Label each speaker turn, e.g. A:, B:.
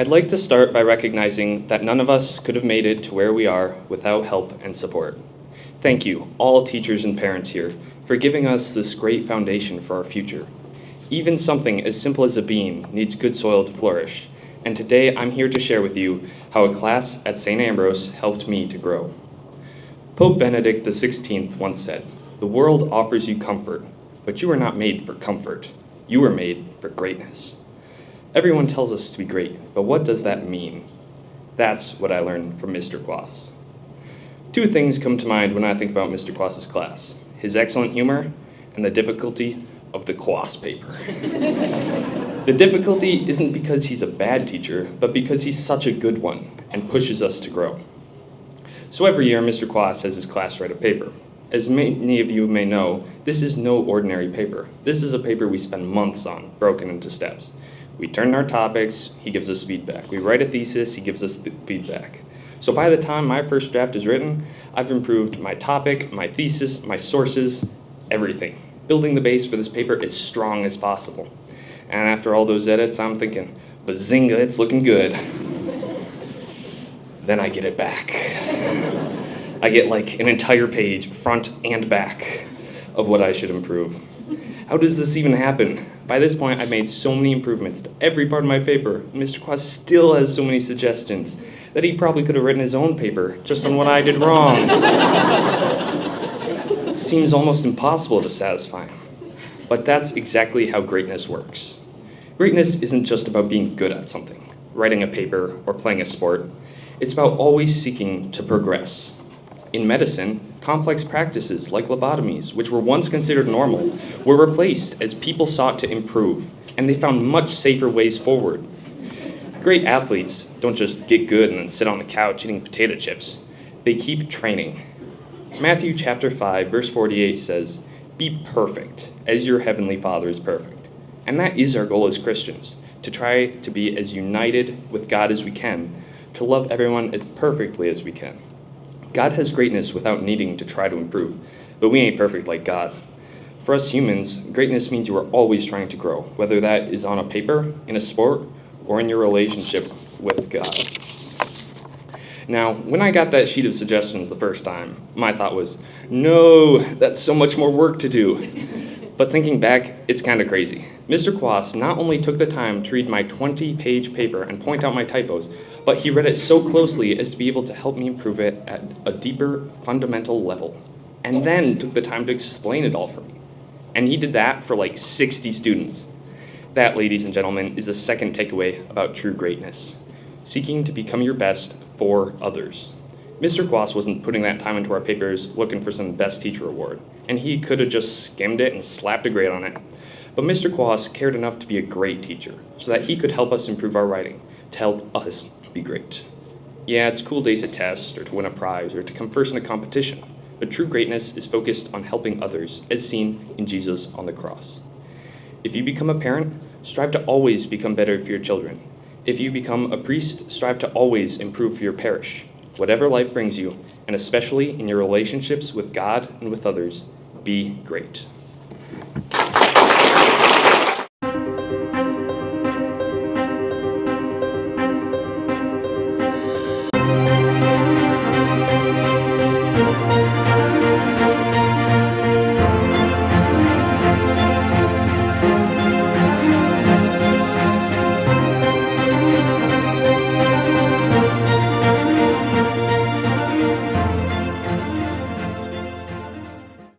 A: I'd like to start by recognizing that none of us could have made it to where we are without help and support. Thank you, all teachers and parents here, for giving us this great foundation for our future. Even something as simple as a bean needs good soil to flourish, and today I'm here to share with you how a class at St. Ambrose helped me to grow. Pope Benedict XVI once said, "The world offers you comfort, but you are not made for comfort. You were made for greatness." Everyone tells us to be great, but what does that mean? That's what I learned from Mr. Quas. Two things come to mind when I think about Mr. Quas's class: his excellent humor and the difficulty of the Quas paper. The difficulty isn't because he's a bad teacher, but because he's such a good one and pushes us to grow. So every year, Mr. Quas has his class write a paper. As many of you may know, this is no ordinary paper. This is a paper we spend months on, broken into steps. We turn our topics, he gives us feedback. We write a thesis, he gives us feedback. So by the time my first draft is written, I've improved my topic, my thesis, my sources, everything. Building the base for this paper as strong as possible. And after all those edits, I'm thinking, bazinga, it's looking good. Then I get it back. I get like an entire page, front and back, of what I should improve. How does this even happen? By this point, I've made so many improvements to every part of my paper. Mr. Quas still has so many suggestions that he probably could have written his own paper just on what I did wrong. It seems almost impossible to satisfy him. But that's exactly how greatness works. Greatness isn't just about being good at something, writing a paper or playing a sport. It's about always seeking to progress. In medicine, complex practices like lobotomies, which were once considered normal, were replaced as people sought to improve, and they found much safer ways forward. Great athletes don't just get good and then sit on the couch eating potato chips. They keep training. Matthew chapter 5, verse 48 says, "Be perfect, as your heavenly Father is perfect." And that is our goal as Christians, to try to be as united with God as we can, to love everyone as perfectly as we can. God has greatness without needing to try to improve, but we ain't perfect like God. For us humans, greatness means you are always trying to grow, whether that is on a paper, in a sport, or in your relationship with God. Now, when I got that sheet of suggestions the first time, my thought was, no, that's so much more work to do. But thinking back, it's kind of crazy. Mr. Quas not only took the time to read my 20-page paper and point out my typos, but he read it so closely as to be able to help me improve it at a deeper, fundamental level, and then took the time to explain it all for me. And he did that for like 60 students. That, ladies and gentlemen, is a second takeaway about true greatness: seeking to become your best for others. Mr. Quas wasn't putting that time into our papers looking for some best teacher award, and he could have just skimmed it and slapped a grade on it. But Mr. Quas cared enough to be a great teacher so that he could help us improve our writing, to help us be great. Yeah, it's cool to ace a test or to win a prize or to come first in a competition, but true greatness is focused on helping others as seen in Jesus on the cross. If you become a parent, strive to always become better for your children. If you become a priest, strive to always improve for your parish. Whatever life brings you, and especially in your relationships with God and with others, be great.